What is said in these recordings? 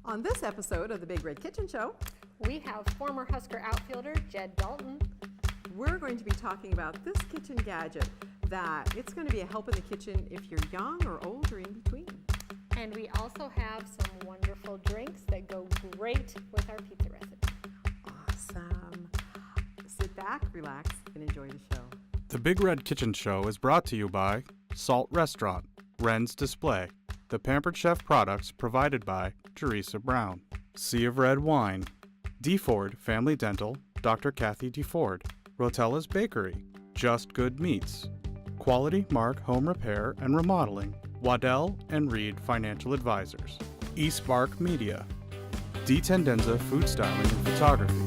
On this episode of the Big Red Kitchen Show, we have former Husker outfielder Jed Dalton. We're going to be talking about this kitchen gadget that it's going to be a help in the kitchen if you're young or old or in between. And we also have some wonderful drinks that go great with our pizza recipe. Awesome. Sit back, relax, and enjoy the show. The Big Red Kitchen Show is brought to you by Salt Restaurant, Wren's Display, the Pampered Chef products provided by Teresa Brown, Sea of Red Wine, DeFord Family Dental, Dr. Kathy DeFord, Rotella's Bakery, Just Good Meats, Quality Mark Home Repair and Remodeling, Waddell and Reed Financial Advisors, eSpark Media, D. Tendenza Food Styling and Photography.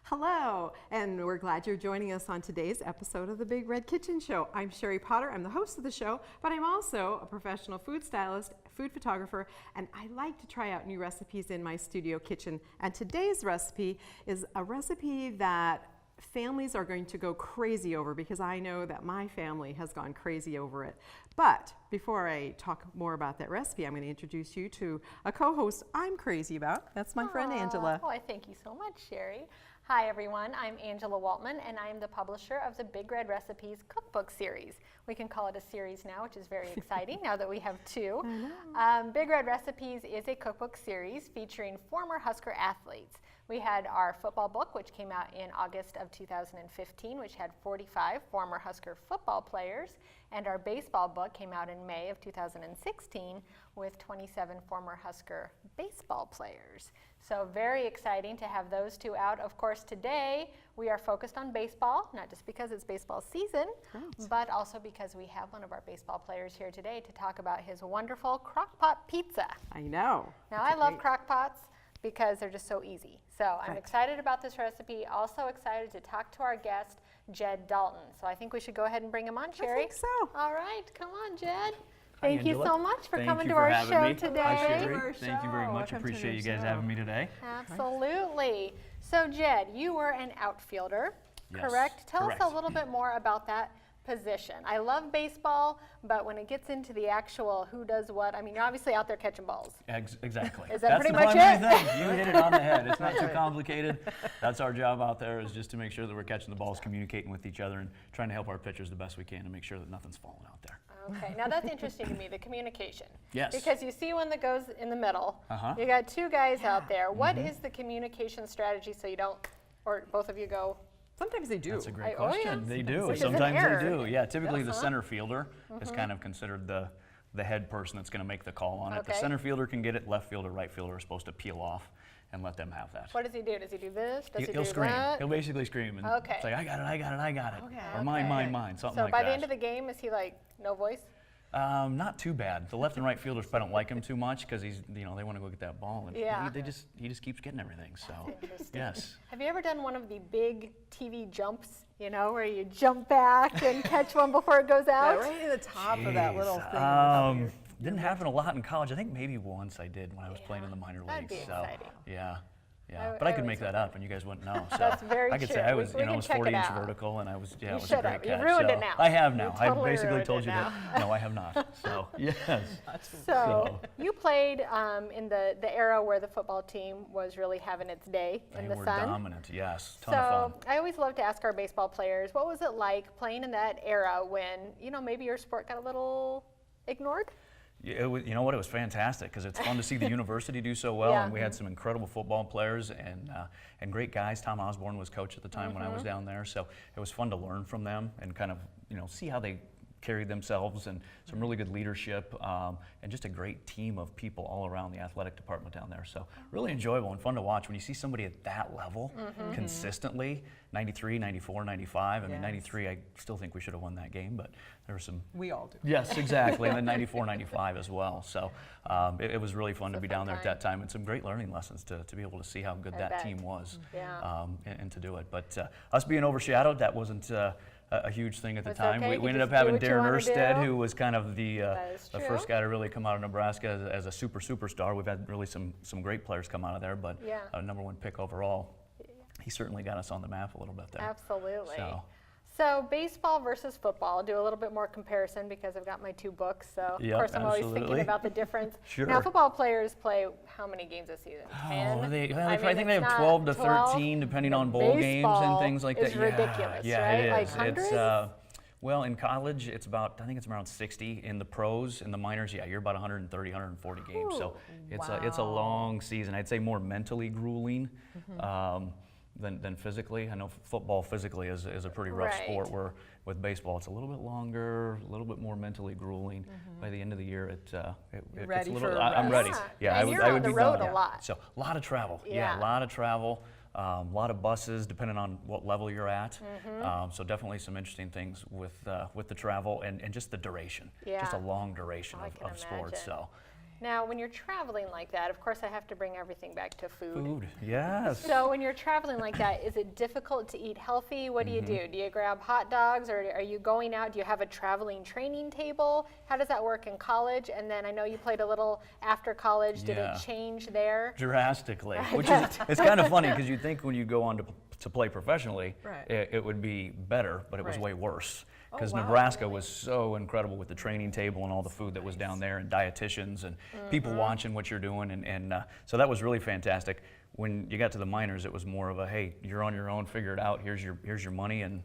Hello, and we're glad you're joining us on today's episode of the Big Red Kitchen Show. I'm Sherry Potter. I'm the host of the show, but I'm also a professional food stylist, food photographer, and I like to try out new recipes in my studio kitchen. And today's recipe is a recipe that families are going to go crazy over, because I know that my family has gone crazy over it. But before I talk more about that recipe, I'm going to introduce you to a co-host I'm crazy about. That's my friend Angela. Oh, I thank you so much, Sherry. Hi everyone, I'm Angela Waltman, and I am the publisher of the Big Red Recipes Cookbook series. We can call it a series now, which is very exciting now that we have two. Big Red Recipes is a cookbook series featuring former Husker athletes. We had our football book, which came out in August of 2015, which had 45 former Husker football players, and our baseball book came out in May of 2016 with 27 former Husker baseball players. So very exciting to have those two out. Of course, today we are focused on baseball, not just because it's baseball season, but also because we have one of our baseball players here today to talk about his wonderful Crock Pot Pizza. I know. Now, I love crock pots because they're just so easy. So I'm excited about this recipe, also excited to talk to our guest, Jed Dalton. So I think we should go ahead and bring him on, Sherry. I think so. All right, come on, Jed. Hi, Thank you Angela. so much for Thank coming you to for our having show me. today. Hi, Welcome to Sherry. our Thank you very show. much. Welcome to Appreciate the you guys show. having me today. Absolutely. So Jed, you were an outfielder, Yes, correct? Tell correct. us a little bit more about that position. I love baseball, but when it gets into the actual who does what, I mean, you're obviously out there catching balls. Exactly. Is that That's pretty the much primary it? thing. You hit it on the head. It's not too complicated. That's our job out there, is just to make sure that we're catching the balls, communicating with each other, and trying to help our pitchers the best we can to make sure that nothing's falling out there. Okay, now that's interesting to me, the communication. Yes. Because you see one that goes in the middle. Uh-huh. You got two guys out there. What is the communication strategy so you don't, or both of you go? Sometimes they do. That's a great Oh, question. yeah. They do. Which is an Sometimes error. they do. Yeah, typically the center fielder is kind of considered the head person that's going to make the call on it. The Okay. center fielder can get it. Left fielder, right fielder are supposed to peel off and let them have that. What does he do? Does he do this? Does he He'll do scream. that? He'll basically scream and Okay. say, I got it, I got it, I got it. Okay. Or mine, mine, mine, something So like by that. the end of the game, is he like, no voice? Not too bad. The left and right fielders probably don't like him too much because he's, they want to go get that ball, and Yeah. he just keeps getting everything. So, Interesting. yes. Have you ever done one of the big TV jumps, where you jump back and catch one before it goes Yeah, out? right in the top of that little thing. Didn't happen a lot in college. I think maybe once I did when I was playing in the minor That'd leagues. be so, exciting. yeah. I But I could always make that up and you guys wouldn't know. So That's very I could say true. I was, We I can was check it 40-inch out. vertical and I was, it You was a should great have. catch. You ruined so it now. I have now. You totally I basically ruined told it you now. that. No, I have not. So, yes. So you played in the era where the football team was really having its day in They the were sun. dominant, yes. Ton of fun. I always love to ask our baseball players, what was it like playing in that era when, maybe your sport got a little ignored? It was, you know what? It was fantastic because it's fun to see the university do so well, Yeah. and we had some incredible football players and great guys. Tom Osborne was coach at the time when I was down there, so it was fun to learn from them and kind of see how they carried themselves, and some really good leadership, and just a great team of people all around the athletic department down there. So really enjoyable and fun to watch when you see somebody at that level consistently. 93, 94, 95. I mean, 93, I still think we should have won that game, but there were some. We all do. Yes, exactly, and then 94, 95 as well. So it was really fun to be down there at that time, and some great learning lessons to be able to see how good I that bet. team was, Yeah. and to do it. But us being overshadowed, that wasn't a huge thing at the That's time. okay, We you ended up just do having what you Darren wanna Erstead, do. who was kind of the is the true. first guy to really come out of Nebraska as a superstar. We've had really some great players come out of there, but Yeah. #1 pick overall. He certainly got us on the map a little bit there. Absolutely. So, baseball versus football. I'll do a little bit more comparison because I've got my 2 books. So Yep, of course I'm always thinking absolutely. about the difference. Sure. Now football players play how many games a season? 10? I think they it's have not 12 to 12. 13, depending on bowl games and Baseball things like is that. ridiculous, yeah, right? it Like is. hundreds? Well, in college, it's about, I think it's around 60. In the pros, in the minors, yeah, you're about 130, 140 games. So it's a long season. I'd say more mentally grueling than physically. I know football physically is a pretty rough Right. sport, where with baseball, it's a little bit longer, a little bit more mentally grueling. By the end of the year, it gets ready a little. for I'm ready. rest. Yeah, And I would. you're I on would the be road done. a lot. So a lot of travel. Yeah. A lot of travel. A lot of buses, depending on what level you're at. So definitely some interesting things with the travel and just the duration. Just a Yeah. long duration I can of sports. imagine. So Now when you're traveling like that, of course I have to bring everything back to food, yes. So when you're traveling like that, is it difficult to eat healthy? What do you do? Do you grab hot dogs, or are you going out? Do you have a traveling training table? How does that work in college? And then I know you played a little after college. Did Yeah. it change there? Drastically, which is it's kind of funny because you think when you go on to play professionally, Right. it would be better, but it was Right. way worse. Because wow, Nebraska was so incredible with the training table and all the food that was down there, and dietitians and people watching what you're doing, and so that was really fantastic. When you got to the minors, it was more of a, hey, you're on your own, figure it out. Here's your money, and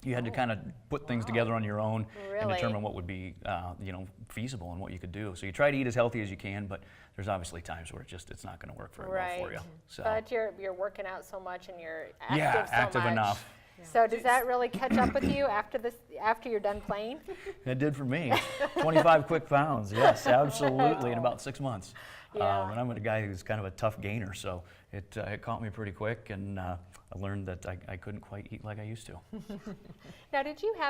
you had to kind of put things together on your own and Really? determine what would be feasible and what you could do. So you try to eat as healthy as you can, but there's obviously times where it's not going to work very well for you. So But you're working out so much and you're active yeah, so active much. enough. So does that really catch up with you after you're done playing? It did for me. 25 quick pounds, yes, absolutely, in about 6 months. Yeah. And I'm a guy who's kind of a tough gainer, so it caught me pretty quick, and I learned that I couldn't quite eat like I used to. Now,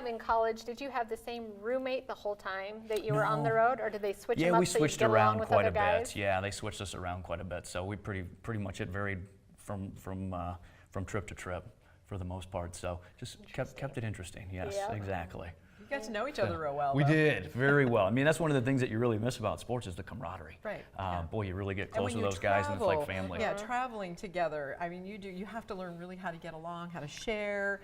in college, did you have the same roommate the whole time that you were on the No. road, or did they switch Yeah, them up we so you switched get along around with quite other a guys? bit. Yeah, they switched us around quite a bit, so we pretty much it varied from trip to trip for the most part. So just kept it interesting. Yes, Yeah. exactly. You got to know each other real well. We though. did very well. I mean, that's one of the things that you really miss about sports is the camaraderie. Right, Boy, you really get And close when to you those guys, and it's like travel, family. Yeah, traveling together. I mean, you have to learn really how to get along, how to share,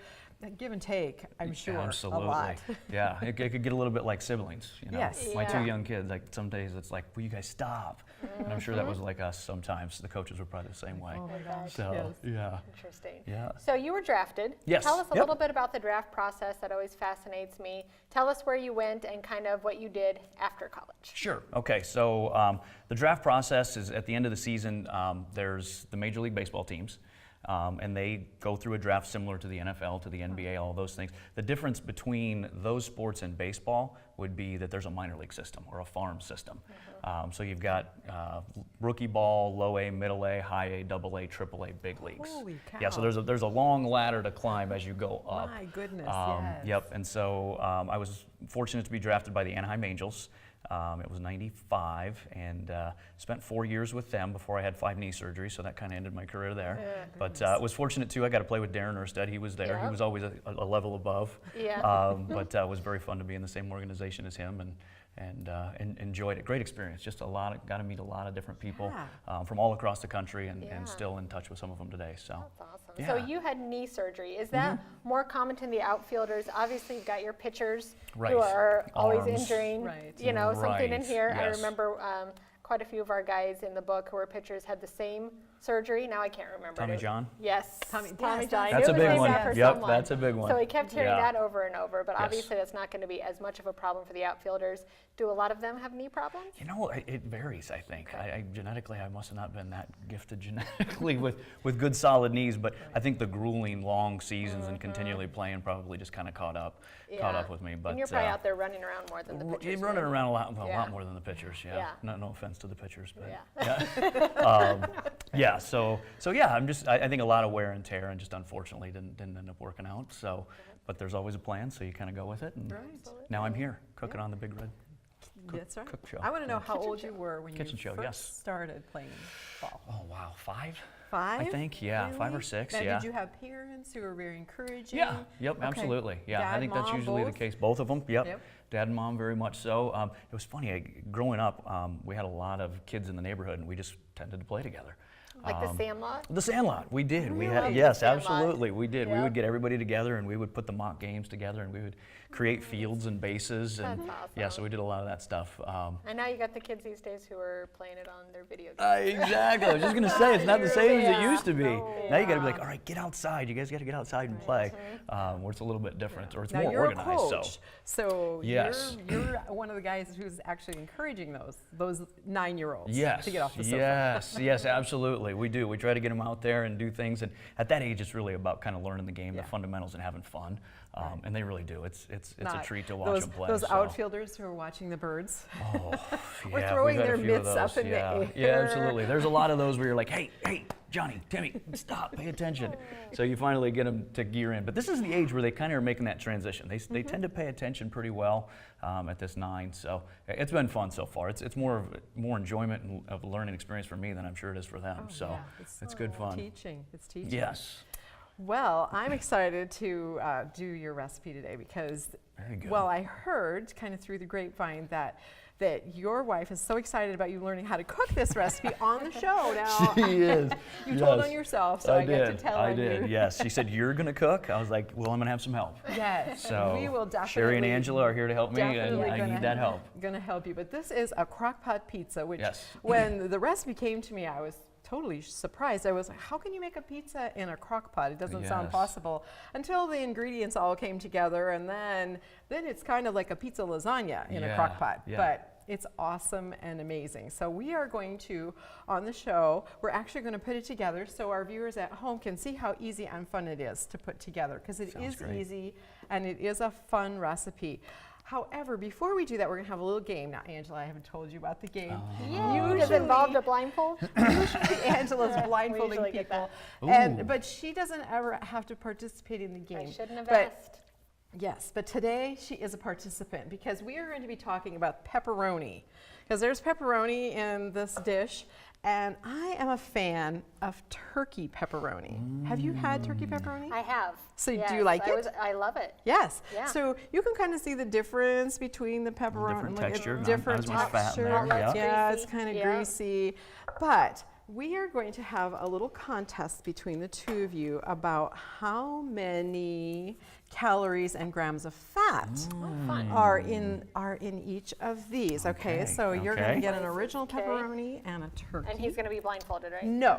give and take. I'm sure Absolutely. a lot. Yeah, it could get a little bit like siblings. You know? Yes. My Yeah. 2 young kids, like some days it's like, will you guys stop? And I'm sure that was like us sometimes. The coaches were probably the same way. Oh my gosh. So yes. yeah. Interesting. Yeah. So you were drafted. Yes, Tell us a yep. little bit about the draft process. That always fascinates me. Tell us where you went and kind of what you did after college. Sure. Okay. So the draft process is at the end of the season. There's the Major League Baseball teams, and they go through a draft similar to the NFL, to the NBA, all those things. The difference between those sports and baseball would be that there's a minor league system or a farm system. So you've got rookie ball, low A, middle A, high A, double A, triple A, big leagues. Holy cow. Yeah. So there's a long ladder to climb as you go up. My goodness, yes. Yep. And so I was fortunate to be drafted by the Anaheim Angels. It was 95, and spent 4 years with them before I had 5 knee surgeries, so that kind of ended my career there. Yeah. But was fortunate too. I got to play with Darren Erstead. He was there. He Yep. was always a level above. Yeah. But it was very fun to be in the same organization as him, and enjoyed it. Great experience. Just got to meet a lot of different people from all across the country, and Yeah. still in touch with some of them today. So. That's awesome. Yeah. So you had knee surgery. Is that more common to the outfielders? Obviously, you've got your pitchers Right. who are always Arms. injuring, Right. something in Right. here. I Yes. remember quite a few of our guys in the book who were pitchers had the same surgery. Now I can't remember. Tommy it. John? Yes. Tommy- Tommy yes, John. I That's knew a it was big named one. after Yep, someone. that's a big one. So we kept hearing Yeah. that over and over, but Yes. obviously that's not going to be as much of a problem for the outfielders. Do a lot of them have knee problems? You know, it varies, I think. Genetically, I must have not been that gifted genetically with good solid knees, but I think the grueling long seasons and continually playing probably just kind of caught up with me. But And you're probably out there running around more than the pitchers. you're running do. around a lot Yeah. more than the pitchers, yeah. Yeah. No offense to the pitchers, but Yeah. yeah. So yeah, I think a lot of wear and tear, and just unfortunately didn't end up working out. So, but there's always a plan, so you kind of go with it. And now I'm here cooking on the Big Red. That's right. cook show. I want to know how Kitchen old show. you were when Kitchen you show, first yes. started playing ball. Oh wow, 5? 5? I think, yeah, 5 or 6, Now, yeah. Did you have parents who were very encouraging? Yeah, yep, Okay. absolutely. Yeah, Dad, I think that's mom, usually both? the case. Both of them, yep. Yep. Dad and mom, very much so. It was funny, growing up, we had a lot of kids in the neighborhood, and we just tended to play together. Like the Sandlot? The Sandlot, we did. We love had, the yes, Sandlot. absolutely, we did. We Yep. would get everybody together, and we would put the mock games together, and we would create fields and bases, and That's yeah, awesome. so we did a lot of that stuff. And now you got the kids these days who are playing it on their video games. Exactly. I was just gonna say it's not the same as it Yeah. used to be. No. Now you got to be like, all right, get outside. You guys got to get outside and play, where it's a little bit different, or it's Now more you're organized. a coach, so Yes. you're one of the guys who's actually encouraging those 9-year-olds Yes. to get off the sofa. Yes, absolutely. We do. We try to get them out there and do things. And at that age, it's really about kind of learning the game, Yeah. the fundamentals, and having fun. And they really do. It's a Not treat to watch those, them play. Those so. outfielders who are watching the birds. Oh, Or yeah, throwing we've had their a few of mitts up those, in the yeah. air. Yeah, absolutely. There's a lot of those where you're like, hey, Johnny, Timmy, stop, pay attention. So you finally get them to gear in. But this is the age where they kind of are making that transition. They tend to pay attention pretty well at this 9. So it's been fun so far. It's more enjoyment and of a learning experience for me than I'm sure it is for them. So yeah. it's good fun. It's teaching. Yes. Well, I'm excited to do your recipe today because, Very good. well, I heard kind of through the grapevine that your wife is so excited about you learning how to cook this recipe on the show. Now, She is. you told Yes. on yourself, so I get to tell I on did. you. Yes. She said, you're going to cook? I was like, well, I'm going to have some help. Yes, So we will definitely. Sherry and Angela are here to help me, and definitely I gonna need that help. Going to help you, but this is a crock pot pizza, which Yes. when the recipe came to me, I was totally surprised. I was like, how can you make a pizza in a crock pot? It doesn't sound Yes. possible until the ingredients all came together, and then it's kind of like a pizza lasagna in a Yeah, crock pot. yeah. But it's awesome and amazing. So we are going to, on the show, we're actually going to put it together so our viewers at home can see how easy and fun it is to put together, because it Sounds is great. easy and it is a fun recipe. However, before we do that, we're going to have a little game. Now, Angela, I haven't told you about the game. Does it involve the blindfold? Usually Angela's We blindfolding usually get people, that. Ooh. but she doesn't ever have to participate in the game. I shouldn't have But asked. yes, but today she is a participant because we are going to be talking about pepperoni. Because there's pepperoni in this dish, and I am a fan of turkey pepperoni. Have you had turkey pepperoni? I have. So do you Yes, like it? I love it. Yes. Yeah. So you can kind of see the difference between the pepperoni. Different like, texture, not different as much fat in texture. there, yeah. Yeah, it's Greasy, kind of yeah. greasy. But we are going to have a little contest between the two of you about how many calories and grams of fat Fun. are in each of these. Okay, Okay, so you're going to okay. get an original Okay. pepperoni and a turkey. And he's going to be blindfolded, right? No.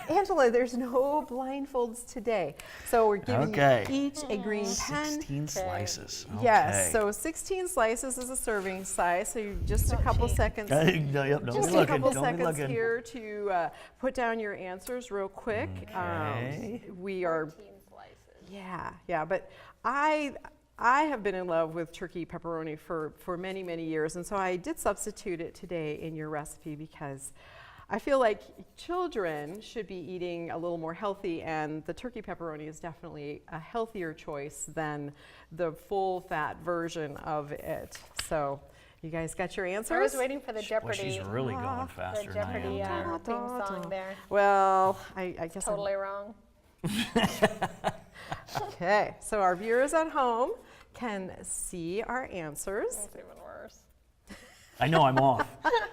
Angela, there's no blindfolds today. So we're giving Okay. you each a green pen. 16 slices. Okay. Yes, so 16 slices is a serving size, so you just a couple cheap. seconds. Don't Just be a looking. couple Don't be seconds looking. here to put down your answers real quick. Okay. We are, 14 slices. yeah, but I have been in love with turkey pepperoni for many, many years, and so I did substitute it today in your recipe because I feel like children should be eating a little more healthy, and the turkey pepperoni is definitely a healthier choice than the full fat version of it. So you guys got your answers? I was waiting for the Boy, Jeopardy. she's really going The faster than I Jeopardy am. theme song there. Well, I guess I'm- Totally wrong. Okay, so our viewers at home can see our answers. It's even worse. I know, I'm off.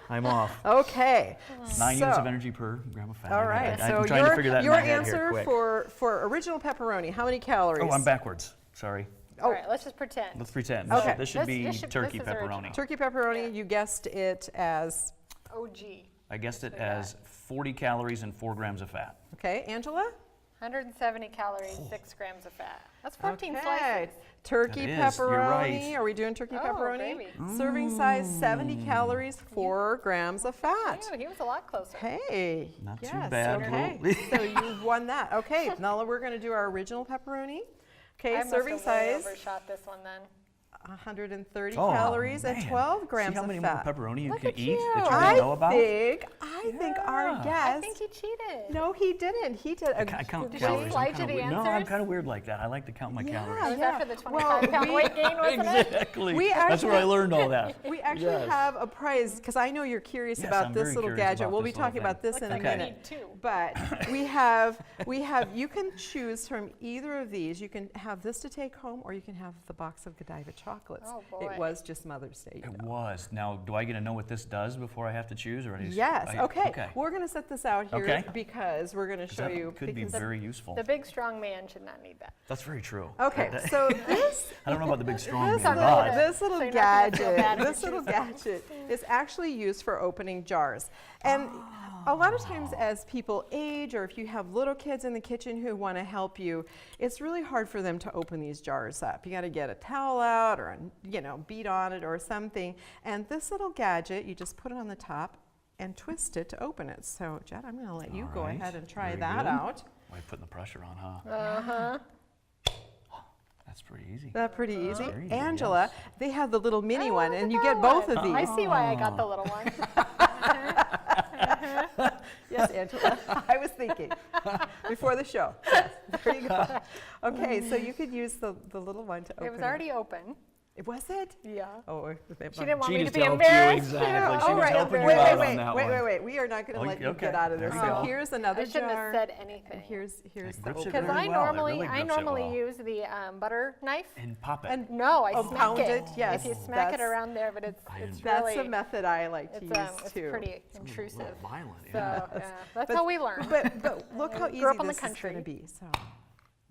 I'm off. Okay. 9 units of so- energy per gram of fat. All right. I'm So trying to figure that in your my head answer here quick. for original pepperoni, how many calories? Oh, I'm backwards. Sorry. All right, let's just pretend. Let's pretend. Okay. This should be This turkey is pepperoni. original. Turkey pepperoni, you guessed it as, OG. I guessed it as 40 calories and 4 grams of fat. okay, Angela? 170 calories, 6 grams of fat. That's 14 Okay. slices. Turkey That is, you're pepperoni. right. Are we doing turkey Oh, pepperoni? gravy. Serving size 70 calories, 4 grams of fat. Ew, he was a lot closer. Hey. Not too yes, bad. Okay. So you won that. Okay, now we're going to do our original pepperoni. Okay, I must serving have way size overshot this one then. 130 Oh, calories and man. 12 grams See how many of more fat. pepperoni you Look can at eat you. that you didn't know about? I I think our guest. I think he cheated. No, he didn't. He did. I count Did calories. she lie I'm to kinda the weird. No, I'm answers? kind of weird like that. I like to count my calories. Was yeah. that for the Well, 25-pound weight gain, wasn't it? Exactly. We That's where I actually- learned all that. We actually Yes. have a prize because I know you're curious Yes, about I'm this very little curious gadget. about We'll be this little talking thing. about this in a Looks like I minute. need two. But we have. You can choose from either of these. You can have this to take home, or you can have the box of Godiva chocolates. Oh, boy. It was just Mother's Day. It was. Now, do I get to know what this does before I have to choose, or Yes. Okay. Okay. We're going to set this out here Okay. because we're going to 'Cause show that you. could be because- very useful. The big strong man should not need that. That's very true. Okay. So this. I don't know about the big strong This man, little, but this little So you're not gonna feel bad gadget, if this you little choose gadget is actually used for opening jars. And a lot of times as people age, or if you have little kids in the kitchen who want to help you, it's really hard for them to open these jars up. You got to get a towel out or, beat on it or something. And this little gadget, you just put it on the top and twist it to open it. So Jed, I'm going to let you go Alright, ahead and try very that good. out. Why putting the pressure on, huh? Uh-huh. That's pretty easy. That's pretty easy. Very easy, Angela, yes. they have the little mini Oh, one, look and at you that get both of one. these. I see why I got the little one. Yes, Angela, I was thinking before the show. Yes, there you go. Okay, so you could use the little one to open It was already open. Was it? Yeah. Oh, She didn't want She me to just be helped you, embarrassed. exactly. She All was right. helping you wait, out wait, on that wait, one. wait, wait. We are not going to Oh, let you okay. get out of There this. we So go. here's another I shouldn't jar. have said And anything. here's the grips it open. Because very I well. It normally really grips it well. use the butter knife. And pop it. And No, I Oh, smack pound it. it, yes, If you smack it that's- around there, but it's that's really a method I like to use it's too. pretty A intrusive. little violent, So yeah. yeah, that's But- how we learn. But look how easy Grew up in the this is going country. to be. So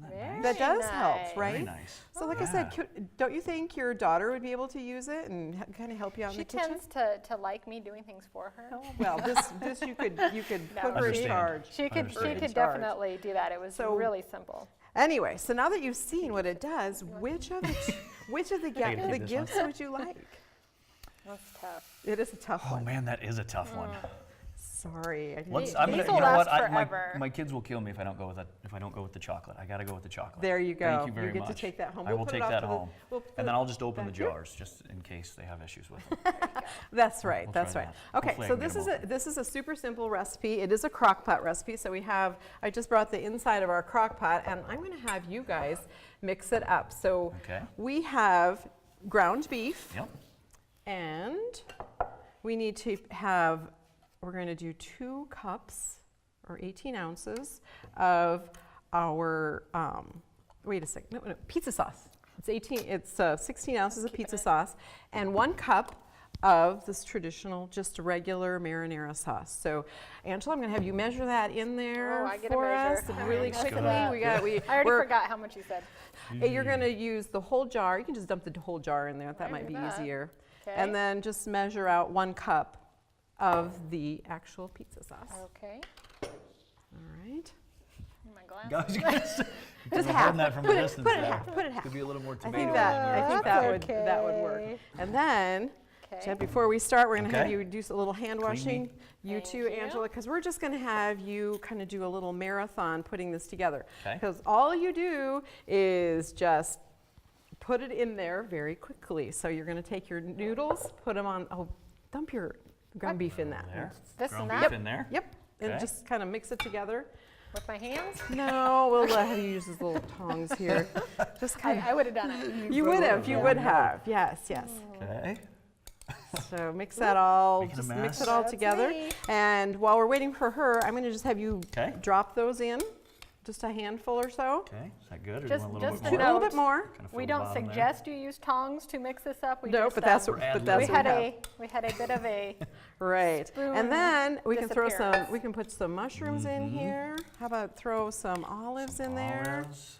Very that does nice. help, right? Very nice. So like I said, don't you think your daughter would be able to use it and kind of help you out in She the kitchen? tends to like me doing things for her. Oh, well, this you could No, put her in Understand. charge. She could Understand. Charge. definitely do that. It was So- really simple. Anyway, so now that you've seen what it does, which of the gotta keep this gifts would you like? That's tough. It is a tough Oh one. man, that is a tough one. Sorry. I Let's, These I'm gonna, will you know what? last forever. My kids will kill me if I don't go with that. If I don't go with the chocolate, I gotta go with the chocolate. There you go. Thank you very You get much. to take that home. I We'll will put it take off that to the- home, we'll put and then it I'll just open the back here. jars just in case they have issues with them. That's right. We'll That's try right. that. Okay, Hopefully I so can get them this is a super simple recipe. It is a crock pot recipe. So I just brought the inside of our crock pot, and I'm going to have you guys mix it up. So Okay. we have ground beef, Yep. and we need to have. We're going to do 2 cups or 18 ounces of our. Wait a second. No, pizza sauce. It's 16 ounces of pizza sauce, and 1 cup of this traditional, just regular marinara sauce. So, Angela, I'm going to have you measure that in there Oh, I get a for measure. us All really right, let's do quickly. that. We I already forgot how much you said. You're going to use the whole jar. You can just dump the whole jar in there. That might be do that. easier. Okay. And then just measure out 1 cup of the actual pizza sauce. Okay. All right. My glass. Guys, you guys, Just we're half. holding that from Put a it, distance put it there. half. Put it half. Could be a little more I tomato. think that That's that would work. okay. And then, Okay. Jed, before we start, we're going to have Okay. you do a little hand washing. You Thank too, you. Angela, because we're just going to have you kind of do a little marathon putting this together. Okay. Because all you do is just put it in there very quickly. So you're going to take your noodles, put them on. Oh, dump your ground beef in that. There. This Ground and beef that? in there. Yep. And Okay. just kind of mix it together. With my hands? No, we'll have you use these little tongs here. Just kind of. I would have done it. You would have. You would have. Yes. Yes. Okay. So mix that all, Making a just mess. mix it all That's together. me. And while we're waiting for her, I'm going to just have you Okay. drop those in, just a handful or so. Okay. Is that good? Or Just- do you want a little just bit a A more? little note. bit more. Kind of fill We the don't bottom there. suggest you use tongs to mix this up. We No, just, but that's um, what, Ad but that's we what had we have. we had a bit of a Right. spoon And then we can throw some. disappearance. We can put some mushrooms in here. How about throw some olives in there? Olives.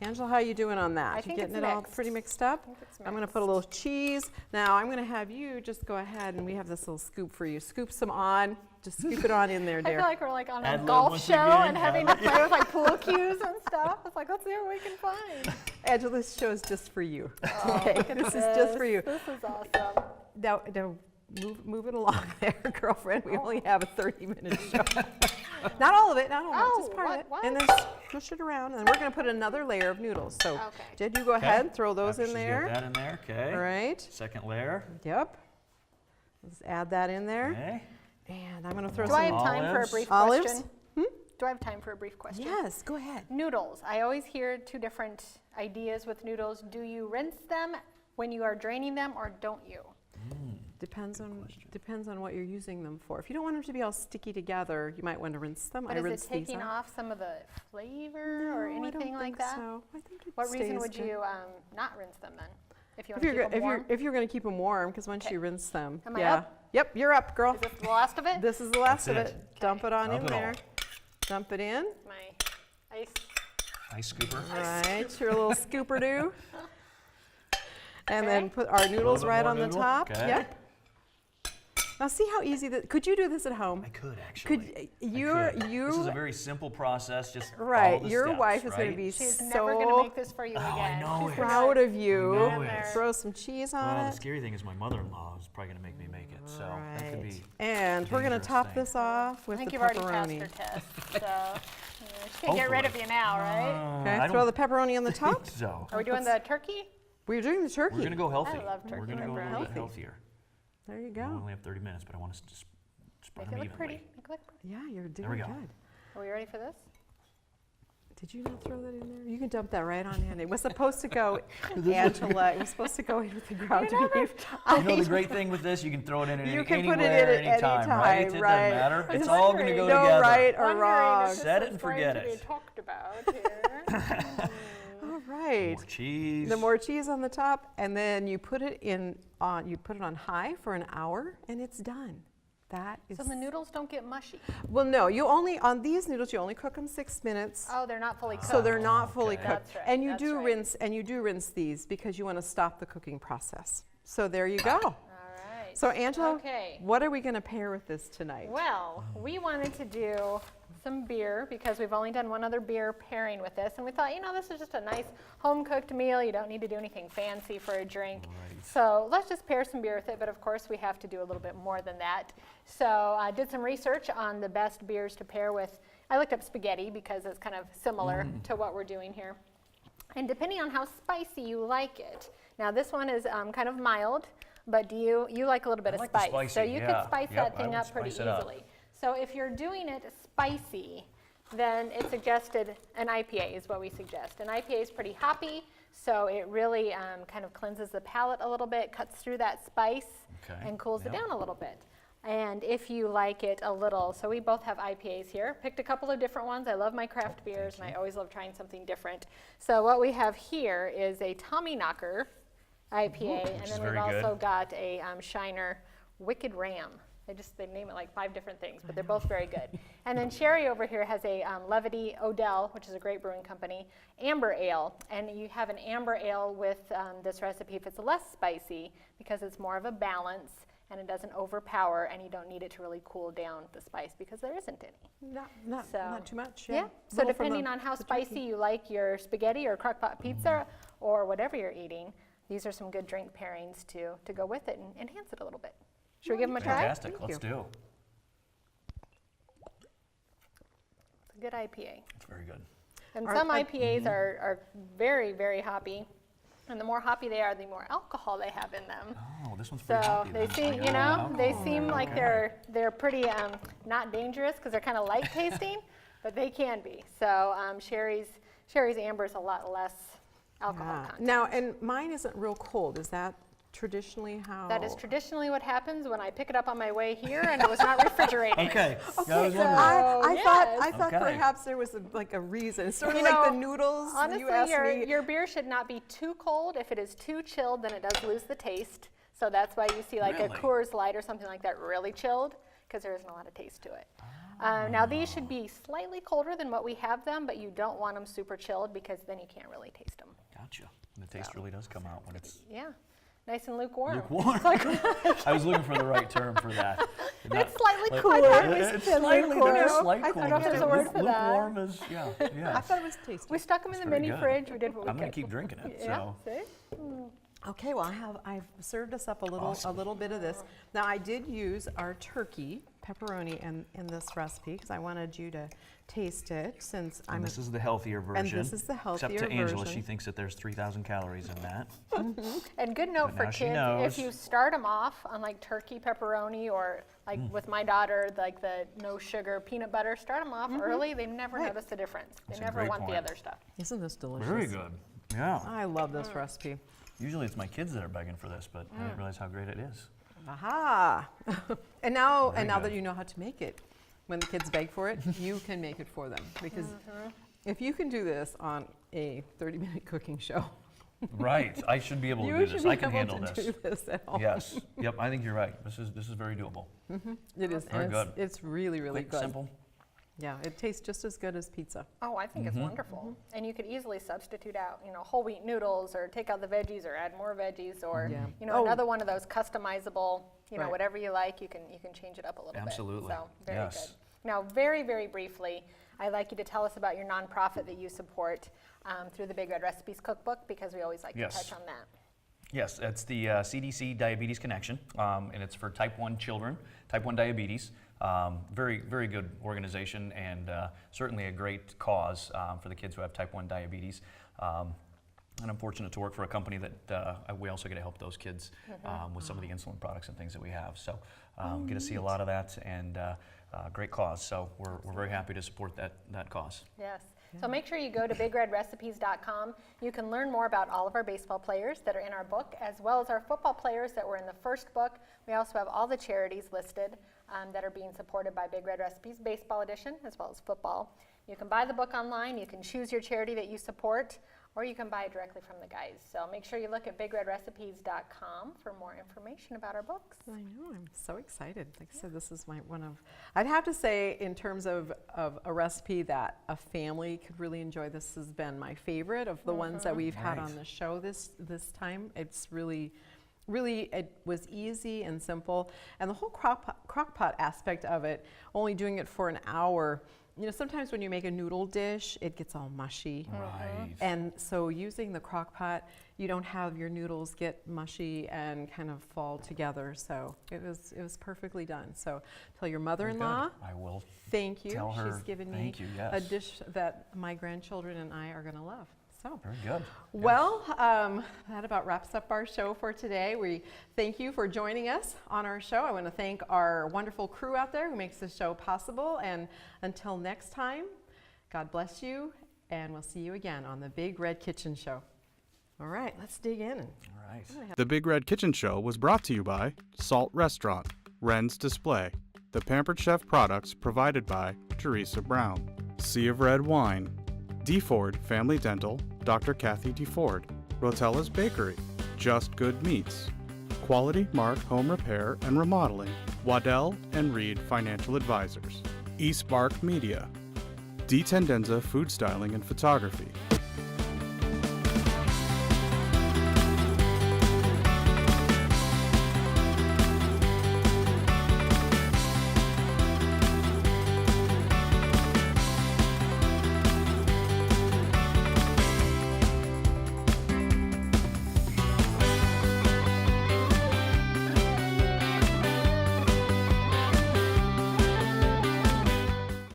Angela, how are you doing on that? I You think getting it's it all mixed. pretty mixed up? I think it's I'm going to mixed. put a little cheese. Now I'm going to have you just go ahead and we have this little scoop for you. Scoop some on. Just scoop it on in there, I dear. feel like we're like on a Ad lib golf once show again. and having to play with like pool cues and stuff. It's like, let's see what we can find. Angela, this show is just for you. Oh, Okay, look at this is just for you. This is awesome. Now move it along there, girlfriend. We only have a 30-minute show. Not all of it, not all of it, just Oh, part what- of it. what? And then push it around, and then we're going to put another layer of noodles. So, Okay. Jed, you go Okay. ahead, throw those After in she's got there. that in there. Okay. All right. Second layer. Yep. Let's add that in there. Okay. And I'm going to throw Do some I have time for a brief olives. question? Do I have time for a brief question? Yes, go ahead. Noodles. I always hear two different ideas with noodles. Do you rinse them when you are draining them, or don't you? Depends on what you're using them for. If you don't want them to be all sticky together, you might want to rinse them. But I is rinse it these taking off. off some of the flavor or No, I anything don't like think that? So. I think it What reason stays would good. you not rinse them then? If you If want to you're, keep them warm? if you're going to keep them warm, because once Okay. you rinse them, Am I yeah. up? Yep, you're up, girl. Is this the last of it? This is the last That's of it. it. Dump it on Dump in it all. there. Dump it in. My ice. Ice scooper. Right, your little scooper do. And Okay. then put our noodles bit right more on the noodle. top. Okay. Yep. Now see how easy that. Could you do this at home? I could actually. Could I you're could. you This is a very simple process. Just right? follow the Your steps, wife is going right? to be She's so never going to make this for you again. I know She's it. gonna proud of you. I know it. Throw some cheese on Well, it. the scary thing is my mother-in-law is probably going to make me make it, so that could Right. be. And we're going to dangerous top thing. this off I with think the you've already passed pepperoni. her test, so yeah, she can get rid of you now, right? Okay, I throw don't the pepperoni on the top. think so. Are we doing the turkey? We're doing the turkey. We're going to go healthy. I love We're turkey going to go a little pepperoni. bit healthier. There you We go. only have 30 minutes, but I want us to just spread Make it them look pretty. evenly. Make it look pretty. Yeah, you're doing we go. good. Are we ready for this? Did you not throw that in there? You can dump that right on in. It was supposed to go, Angela. It was supposed to go in with the ground beef. You know the great thing with this, you can throw it in You can put it anywhere, in at any anytime, right? time, It doesn't right. matter. I It's was all going to go no together. right or Wondering wrong. if this Set it is and going forget to it. be talked about here. All right. More cheese. The more cheese on the top, and then you put it in on. You put it on high for an hour, and it's done. That is. So the noodles don't get mushy. Well, no. You only on these noodles. You only cook them 6 minutes. Oh, they're not fully cooked. So they're not fully Okay. cooked. That's right, And you that's do right. rinse and you do rinse these because you want to stop the cooking process. So there you go. All right. So Angela, Okay. what are we going to pair with this tonight? Well, we wanted to do some beer because we've only done one other beer pairing with this, and we thought, this is just a nice home-cooked meal. You don't need to do anything fancy for a drink. Right. So let's just pair some beer with it, but of course we have to do a little bit more than that. So I did some research on the best beers to pair with. I looked up spaghetti because it's kind of similar to what we're doing here. And depending on how spicy you like it. Now this one is kind of mild, but do you like a little bit I of like the spice? spicy, So you yeah. could spice Yep, that I thing would up pretty spice it up. easily. So if you're doing it spicy, then it's suggested an IPA is what we suggest. An IPA is pretty hoppy, so it really kind of cleanses the palate a little bit, cuts through that spice, Okay, and cools it yep. down a little bit. And if you like it a little, so we both have IPAs here. Picked a couple of different ones. I love my craft beers, and I always love trying something different. So what we have here is a Tommy Knocker IPA, and is then we've very good. also got a Shiner Wicked Ram. They name it like 5 different things, but they're both very good. And then Sherry over here has a Levity Odell, which is a great brewing company, Amber Ale. And you have an Amber Ale with this recipe if it's less spicy because it's more of a balance and it doesn't overpower and you don't need it to really cool down the spice because there isn't any. Not too much. Yeah. So depending on how spicy you like your spaghetti or crockpot pizza or whatever you're eating, these are some good drink pairings to go with it and enhance it a little bit. Should we give them a try? Fantastic. Thank Let's you. do. It's a good IPA. It's very good. And Are- some are- IPAs are very, very hoppy. And the more hoppy they are, the more alcohol they have in them. Oh, this one's pretty So hoppy they then. seem, I got they alcohol seem there. like Okay. they're pretty not dangerous because they're kind of light tasting, but they can be. So Sherry's Amber is a lot less alcohol content. Now, and mine isn't real cold. Is that traditionally how? That is traditionally what happens when I pick it up on my way here and it was not refrigerated. Okay. I was So wondering. I Yes. thought Okay. perhaps there was a reason. It's sort of You like the know, noodles. Honestly, you asked me. your beer should not be too cold. If it is too chilled, then it does lose the taste. So that's why you see like a Really? Coors Light or something like that really chilled because there isn't a lot of taste to it. Now these should be slightly colder than what we have them, but you don't want them super chilled because then you can't really taste them. Gotcha. And the taste really does come out when it's Yeah, nice and lukewarm. lukewarm. I was looking for the right term for that. It's slightly Like- cooler. It's than slightly, lukewarm. there's a slight I don't know if coolness there's to a it. word for that. Lukewarm is, yeah, I yeah. thought it was tasty. We stuck them in the very mini good. fridge. We did what we I'm could. gonna keep drinking it, Yeah, so. see? Okay, well I've served us up a little bit of this. Now I did use our turkey pepperoni in this recipe because I wanted you to taste it since And this is the healthier version. And this is the healthier Except to Angela, version. she thinks that there's 3,000 calories in that. And good note But for now she kids, knows. if you start them off on like turkey pepperoni or like with my daughter, like the no sugar peanut butter, start them off early, they never notice the difference. They That's a never great want the point. other stuff. Isn't this delicious? Very good. Yeah. I love this recipe. Usually it's my kids that are begging for this, but I didn't realize how great it is. Aha! and now Very that good. you know how to make it, when the kids beg for it, you can make it for them. Because if you can do this on a 30-minute cooking show, Right. I should be able to you do should this. be I can able handle to this. do this at home. Yes. Yep. I think you're right. This is very doable. It is. Very and good. It's really, really Quick, good. simple. Yeah, it tastes just as good as pizza. Oh, I think it's wonderful. And you could easily substitute out, whole wheat noodles or take out the veggies or add more veggies or, Yeah. another one of those customizable, Right. whatever you like, you can change it up a little Absolutely. bit. So very Yes. good. Now, very, very briefly, I'd like you to tell us about your nonprofit that you support through the Big Red Recipes Cookbook because we always like Yes. to touch on that. Yes, it's the CDC Diabetes Connection, and it's for type 1 children, type 1 diabetes. Very, very good organization and certainly a great cause for the kids who have type 1 diabetes. And I'm fortunate to work for a company that we also get to help those kids with some of the insulin products and things that we have. So get to see a lot of that and great cause. So we're very happy to support that cause. Yes. So make sure you go to bigredrecipes.com. You can learn more about all of our baseball players that are in our book, as well as our football players that were in the first book. We also have all the charities listed that are being supported by Big Red Recipes, baseball edition, as well as football. You can buy the book online. You can choose your charity that you support, or you can buy it directly from the guys. So make sure you look at bigredrecipes.com for more information about our books. I know, I'm so excited. Like I said, this is I'd have to say in terms of a recipe that a family could really enjoy, this has been my favorite of the ones that we've had Right. on the show this time. It's really, it was easy and simple. And the whole crock pot aspect of it, only doing it for an hour, sometimes when you make a noodle dish, it gets all mushy. Right. And so using the crock pot, you don't have your noodles get mushy and kind of fall together. So it was perfectly done. So tell your mother-in-law, I will. thank you. Tell her She's given me thank you, a yes. dish that my grandchildren and I are going to love. So. Very good. Well, that about wraps up our show for today. We thank you for joining us on our show. I want to thank our wonderful crew out there who makes this show possible. And until next time, God bless you, and we'll see you again on the Big Red Kitchen Show. All right, let's dig in. All right. The Big Red Kitchen Show was brought to you by Salt Restaurant, Wren's Display, the Pampered Chef products provided by Teresa Brown, Sea of Red Wine, DeFord Family Dental, Dr. Kathy DeFord, Rotella's Bakery, Just Good Meats, Quality Mark Home Repair and Remodeling, Waddell and Reed Financial Advisors, eSpark Media, D. Tendenza Food Styling and Photography,